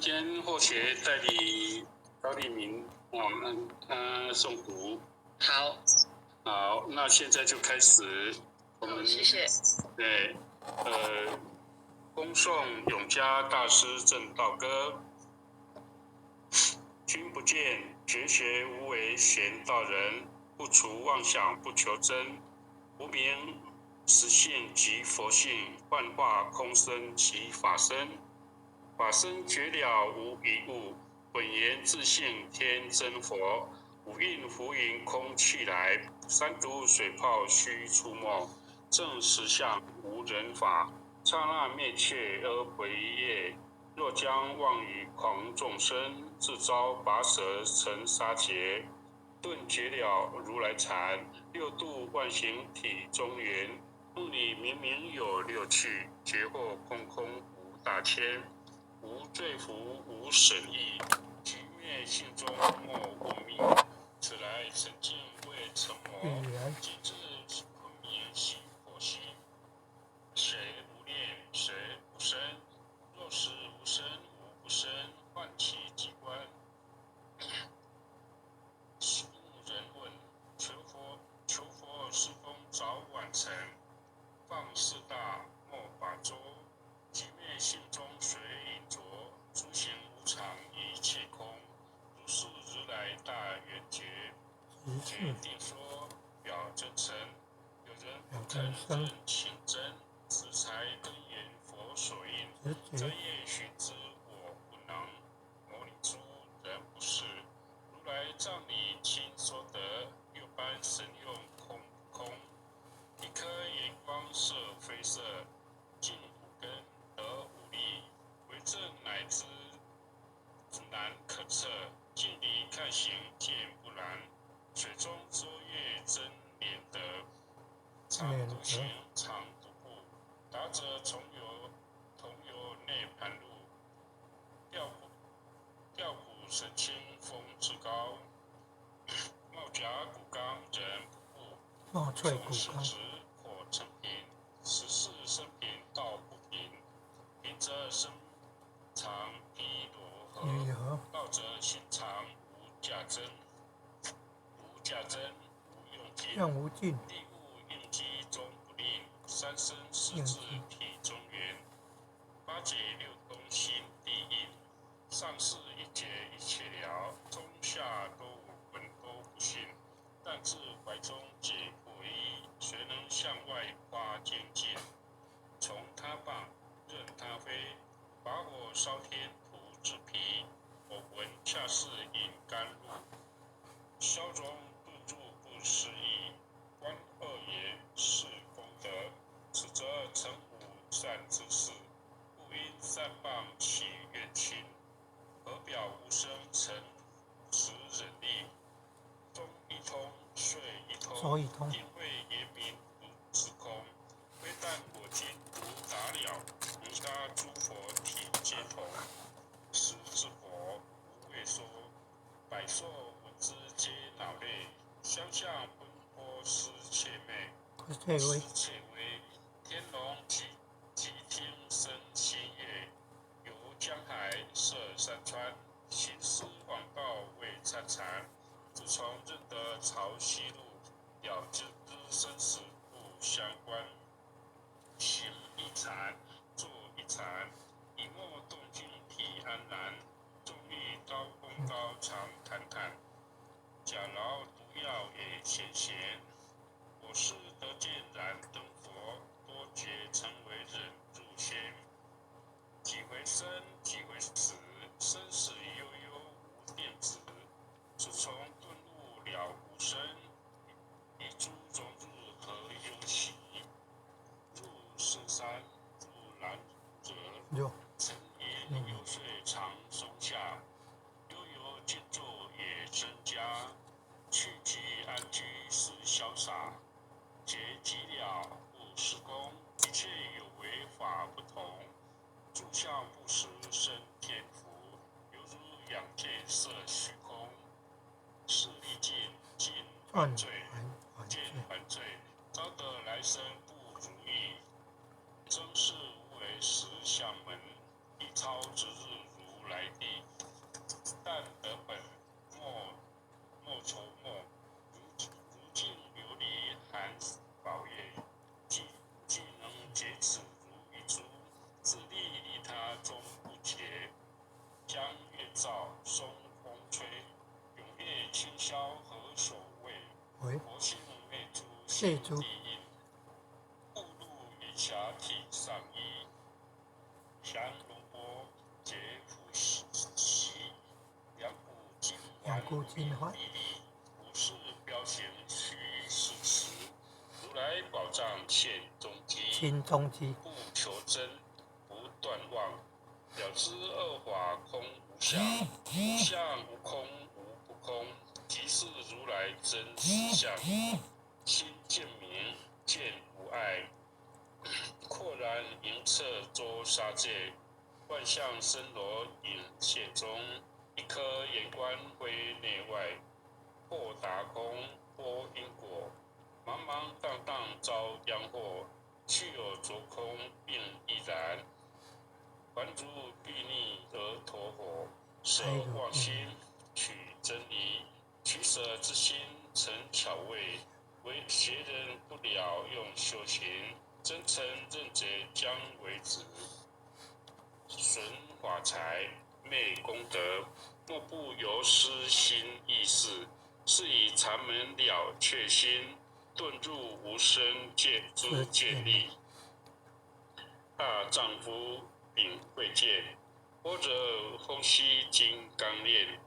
间后学代理高立明，诵读。好，那现在就开始，我们谢谢。对，恭诵永嘉大师正道歌。君不见，绝学无为贤道人，不除妄想不求真，无名实性即佛性，幻化空生即法身。法身绝了无一物，本源自性天真佛。五蕴浮云空气来，三毒水泡须出没。正实相无人法，刹那灭却而回业。若将妄语诳众生，自招拔舌成杀劫。顿绝了如来禅，六度万行体中圆。梦里明明有六趣，觉惑空空无大千。无罪福无审议，局灭性中莫问命。此来曾经未成魔，今日昆明喜佛心。谁无念，谁无生？若是无生，无不生，唤起机关。无人问，求佛是风早晚成。放四大莫把捉，局灭性中随因着。诸行无常一切空，如是如来大圆觉。决定说表真诚，有人不肯认情真，此才根源佛所应。真业须知我不能，模拟出人不是。如来藏里听说得，六般神用空不空。一颗眼光色非色，尽五根得五力。为正乃知难可测，近离看行见不然。水中周月真莲德，常独行常独步。达者同游内盘路，吊骨神清风之高。帽甲骨刚人不顾，纵使直或成平。十世生平道不平，平则身长披罗河，道者心长无价真。无用尽，利物应机终不吝。三生四智体中圆，八解六通心地应。上士一解一切了，中下多五分都不信。但自怀中解破衣，谁能向外发见解？从他棒任他飞，把火烧天涂脂皮。我闻恰似饮甘露，消融顿入不思议。观二言是功德，此则成无善之事。不因善棒起远情，何表无声成实忍力。中一通，睡一通，定慧严明如自空。非但我今无达了，其他诸佛体皆同。实之佛无畏说，百兽闻之皆恼类。相向奔波失切媚，失切微。天龙即听生心也。游江海涉山川，行思往道未参禅。自从认得潮汐路，了知生死不相关。行一禅，坐一禅，以默动静体安然。纵欲刀功高常坦坦，假劳毒药也闲闲。我是得见燃灯佛，多劫成为忍入贤。几回生，几回死，生死悠悠无电子。自从顿悟了无生，一诸融入何忧喜？入深山，入兰泽，晨夜游说常松下。悠游静坐也增加，去即安居是潇洒。结即了不施功，一切有为法不同。住相不实生天福，犹如仰见色虚空。是历尽尽还罪，见还罪，招得来生不如意。真是无为实相门，一超之日如来来地，但得本莫愁末。如今流离含宝也，既能洁此如一株，子立离他终不竭。江月照，松风吹，永夜清宵何所谓？佛性灭诸心地印，故路云霞体上衣。降龙波结夫席，两股金环历历，无事标行须事实。如来宝藏现踪迹，不求真，不断妄。了知二法空无相，无相无空无不空，即是如来真实相。心见明，见无碍，阔然盈彻周沙界，万象森罗隐现中。一颗眼观非内外，或达空，或因果。茫茫荡荡遭殃祸，去有着空并亦然。还如睥睨而陀火，舍妄心，取真理。取舍之心成巧味，为邪人不了用修行。真诚正觉将为止，损法财，昧功德，莫不由私心意识。是以禅门了却心，遁入无生之见力。大丈夫秉慧戒，或者空息金刚链，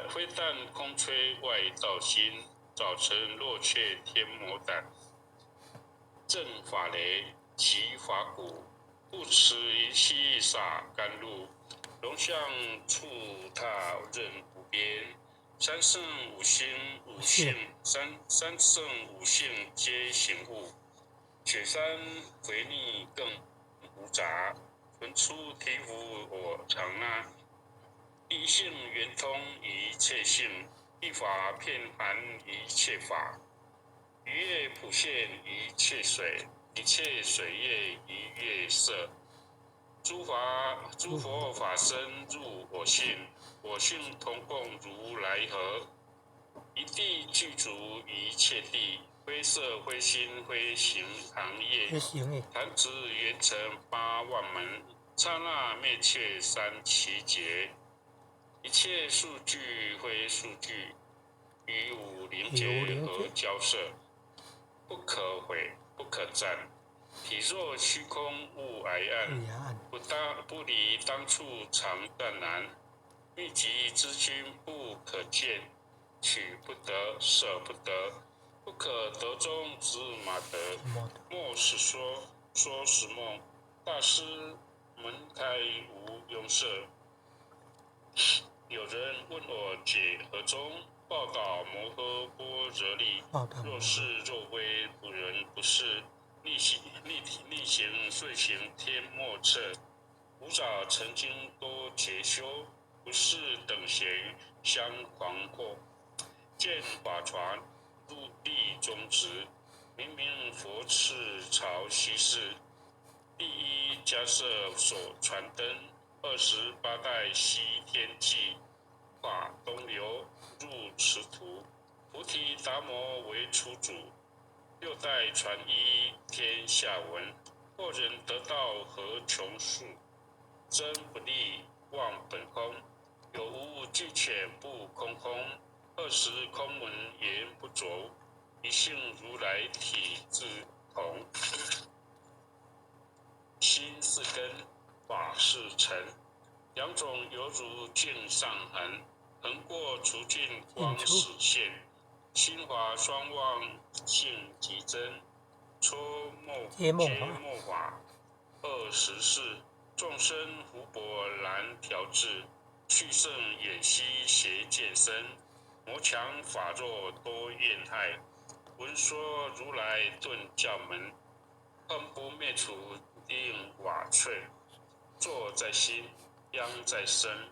非但空吹外道心，早晨落却天魔胆。正法雷，其法鼓，不持一气洒甘露。龙象触踏任不边，三圣五性皆行物。雪山回逆更无杂，存出体无我常纳。一性圆通一切性，一法遍含一切法。一月普现一切水，一切水业一月色。诸佛法身入我性，我性同共如来河。一地具足一切地，非色非心非行行业。弹指圆成八万门，刹那灭却三七劫。一切数据非数据，于无灵界和交涉。不可毁，不可占。体若虚空物皑暗，不离当处常淡然。密集之君不可见，取不得，舍不得。不可得中之马得，莫使说，说是梦。大师门开无庸涉。有人问我解何中，报道摩诃般若力。若是若非，不仁不是。逆行遂行天莫测。吾早曾经多劫修，不是等闲相狂惑。见法船入地中直，明明佛赐朝夕世。第一迦摄所传灯，28代西天际。法东流入池途，菩提达摩为初祖。6代传一天下闻，或人得道何穷数？真不立，忘本空。有无俱浅不空空，20空门言不着。一性如来体自同。心是根，法是尘，两种犹如镜上痕，横过除尽光始现。心华双旺，性极真，皆末法。20世，众生福薄难调制，去圣演息邪见深，魔强法弱多怨害。闻说如来顿教门，恨不灭除令瓦瘁。坐在心，殃在身，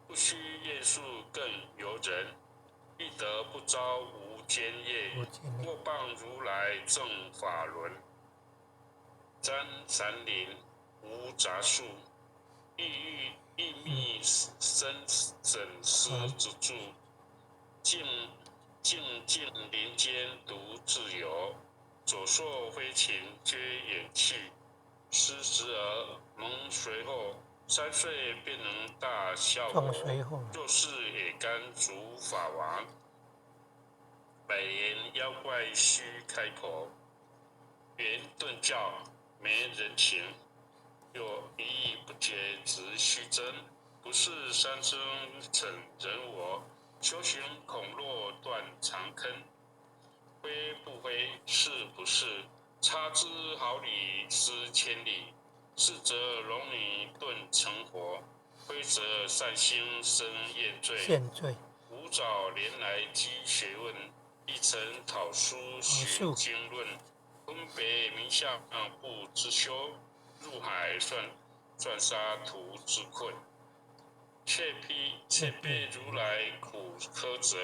不须厌数更由人。欲得不招无间业，莫谤如来正法轮。瞻山林无杂树，意密深枕石之柱，静静林间独自游。左朔飞禽皆远去，失之而蒙随后。3岁便能大效果，若是也甘主法王。百年妖怪须开口，圆顿教没人情。若一意不决直须争，不是三生逞人我。修行恐落断长坑，非不非，是不是？差之毫厘，失千里。是则龙女顿成佛，非则善心生厌罪。五早连来积学问，一晨讨书寻经论。分别名相不知修，入海算沙徒自困。却被如来苦苛责，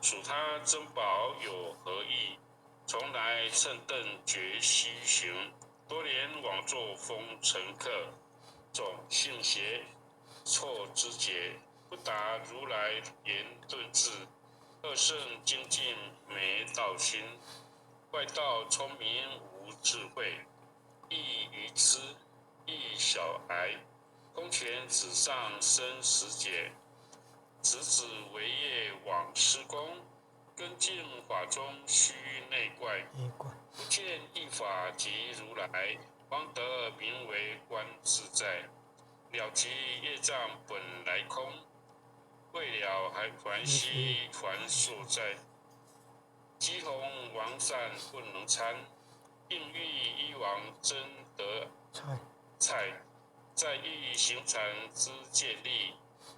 属他珍宝有何益？从来乘凳觉虚行，多年枉作风尘客。总信邪，错知节，不达如来言顿智。二圣精进没道心，外道聪明无智慧。亦愚痴，亦小癌。空前纸上生死劫，直指为业往施工。根净法中须内怪，不见一法即如来，方得名为观自在。了即业障本来空，未了还须还所在。积洪王善不能参，应欲一王争得菜。在欲行禅之见力，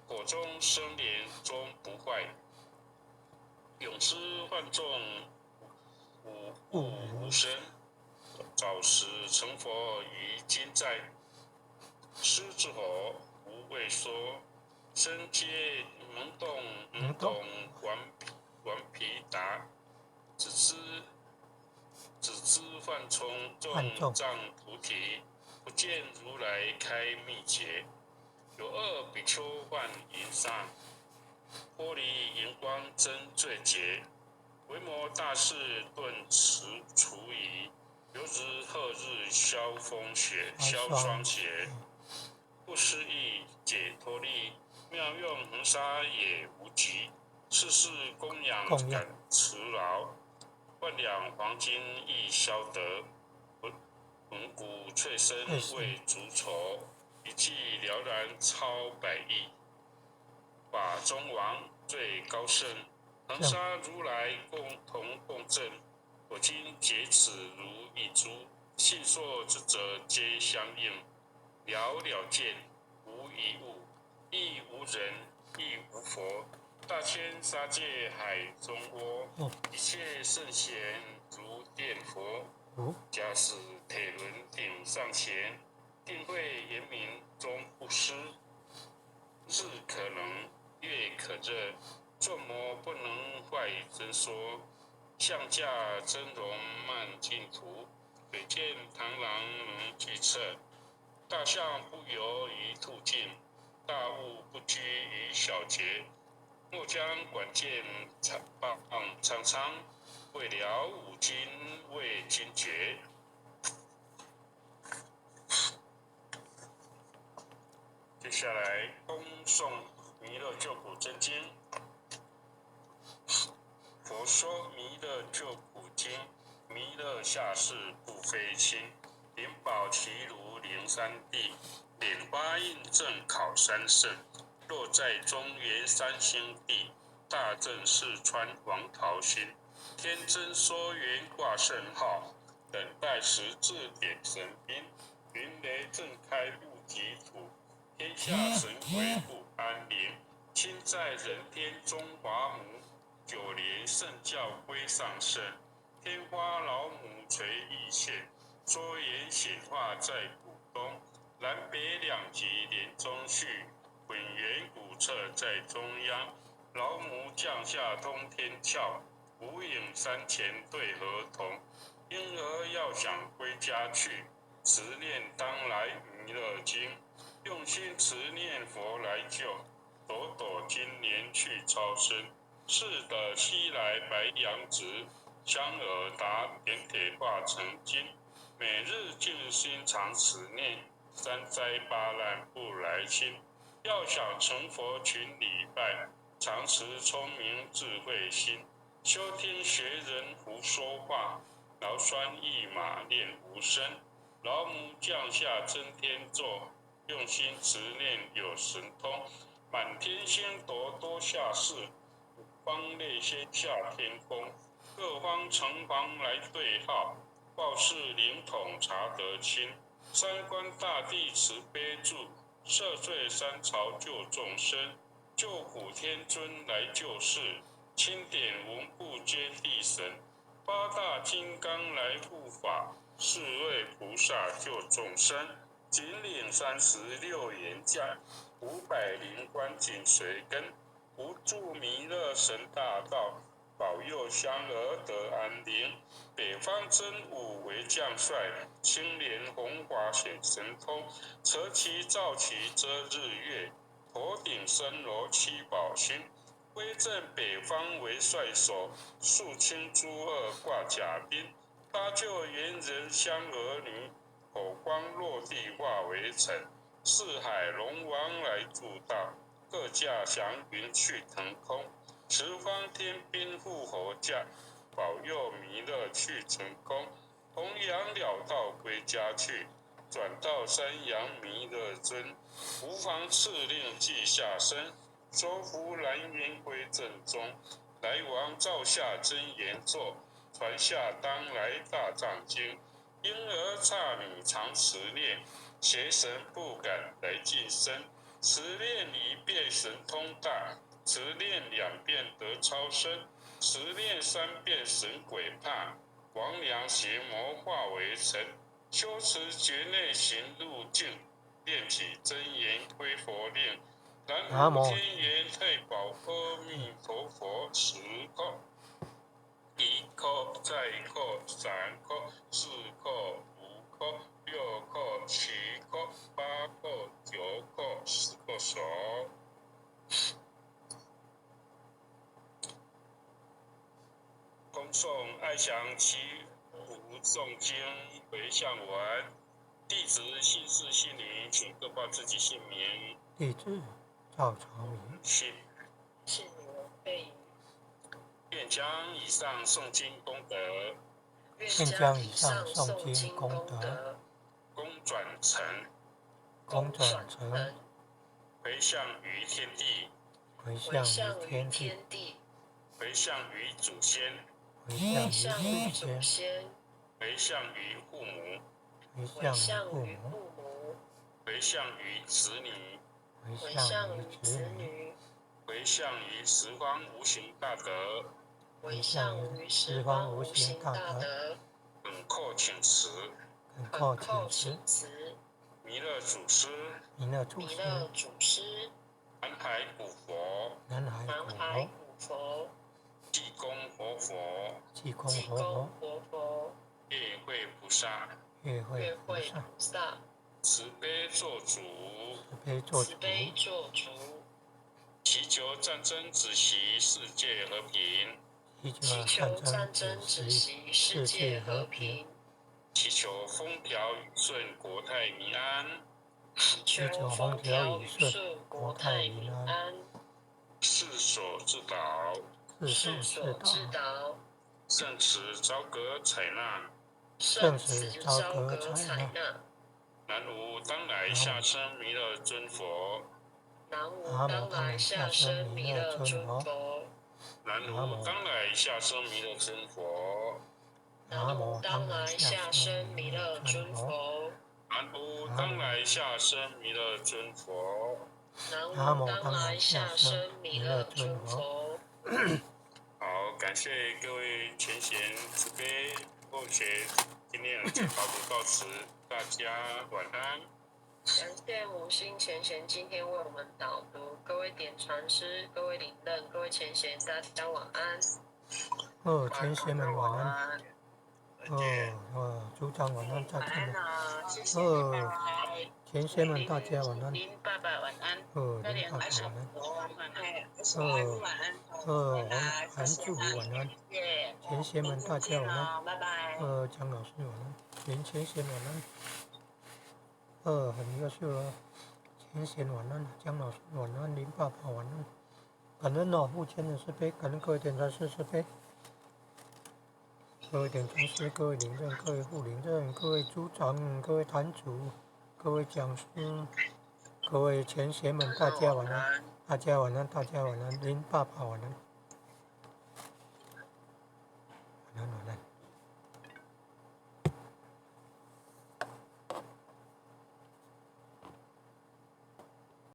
火中生莲终不坏。永失幻众无生，早时成佛于今在。狮子火无畏缩，身皆懵懂顽皮达。只知幻冲众藏菩提，不见如来开密劫。有二比丘幻银沙，脱离荧光真罪劫。维摩大士顿除疑，犹如赫日消霜雪。不思议解脱力，妙用恒沙也无极。世事供养感持劳，万两黄金亦消得。文骨翠身为足筹，一骑了然超百亿。法中王最高圣，恒沙如来共振。我今结此如一珠，信所之者皆相应。了见，无一物，亦无人，亦无佛。大千沙界海中窝，一切圣贤如殿佛。假使铁轮顶上前，定会严明终不失。日可能，月可热，众魔不能坏真说。象驾真容漫净土，水见螳螂能具彻。大象不游于兔径，大物不居于小节。莫将管见苍苍，未了五经未惊觉。接下来恭诵《弥勒救苦真经》。佛说《弥勒救苦经》，弥勒下世不非轻，灵宝齐如灵山地，莲花印证考三圣。若在中原三星地，大正四川王桃心。天真说缘挂圣号，等待时至点神兵。云雷震开物极土，天下神鬼不安宁。亲在人天中华母，九莲圣教归上圣。天花老母垂一显，说言显化在古东。南北两极连中续，混元古刹在中央。老母降下通天窍，无影山前对河童。婴儿要想归家去，持念当来弥勒经。用心持念佛来救，朵朵金莲去超生。是的西来白杨直，香尔达点铁化成金。每日静心常持念，三灾八难不来侵。要想成佛群礼拜，常持聪明智慧心。休听学人胡说话，劳酸一马练无声。老母降下真天座，用心持念有神通。满天星斗多下世，五方列仙下天宫。各方城隍来对号，报事灵统查得清。三官大帝慈悲助，赦罪三朝救众生。救苦天尊来救世，钦点文部皆地神。八大金刚来护法，四位菩萨救众生。紧领36严将，500灵官紧随跟。无助弥勒神大道，保佑香儿得安宁。北方真武为将帅，青莲红华显神通。扯旗照旗遮日月，头顶森罗七宝星。威震北方为帅首，肃清诸恶挂甲兵。搭救猿人香儿女，口光落地化为尘。四海龙王来助道，各驾祥云去腾空。十方天兵护侯驾，保佑弥勒去成功。弘扬了道归家去，转到山阳弥勒尊。无妨敕令记下身，收服蓝云归正中。来王照下真言座，传下当来大藏经。婴儿刹米常持念，邪神不敢来近身。持念一遍神通大，持念2遍得超生，持念3遍神鬼怕。王娘邪魔化为尘，修持觉内行路径，念起真言归佛令。南无天元太保阿弥陀佛，10叩，1叩，再叩，3叩，4叩，5叩，6叩，7叩，8叩，9叩，10叩手。恭诵爱祥祈福诵经回向文。弟子姓氏姓名，请各报自己姓名。弟子赵朝明，姓姓罗贝，愿将以上诵经功德，愿将以上诵经功德，功转成，回向于天地，回向于天地，回向于祖先，回向于祖先，回向于父母，回向于父母，回向于子女，回向于子女，回向于十方无形大德，回向于十方无形大德，恳叩请辞，恳叩请辞，弥勒祖师，弥勒祖师，南海古佛，南海古佛，济公活佛，济公活佛，月会菩萨，月会菩萨，慈悲做主，慈悲做主，祈求战争止息，世界和平，祈求战争止息，世界和平，祈求风调雨顺，国泰民安，祈求风调雨顺，国泰民安，世所自导，圣慈昭阁采纳，南无当来下生弥勒尊佛，南无当来下生弥勒尊佛，南无当来下生弥勒尊佛，南无当来下生弥勒尊佛，南无当来下生弥勒尊佛，南无当来下生弥勒尊佛。好，感谢各位前贤慈悲共学，今天的导读到此，大家晚安。感谢无心前贤今天为我们导读，各位点传师，各位领任，各位前贤，大家晚安。前贤们晚安。组长晚安，大家晚安。前贤们大家晚安。林爸爸晚安。林爸爸晚安，韩助晚安，前贤们大家晚安，拜拜。江老师晚安，林前贤晚安，很优秀了，前贤晚安，江老师晚安，林爸爸晚安，感恩哦，目前的是非，感恩各位点赞是非。各位点传师，各位领证，各位副领证，各位组长，各位坛主，各位讲师，各位前贤们，大家晚安，大家晚安，大家晚安，林爸爸晚安，晚安晚安。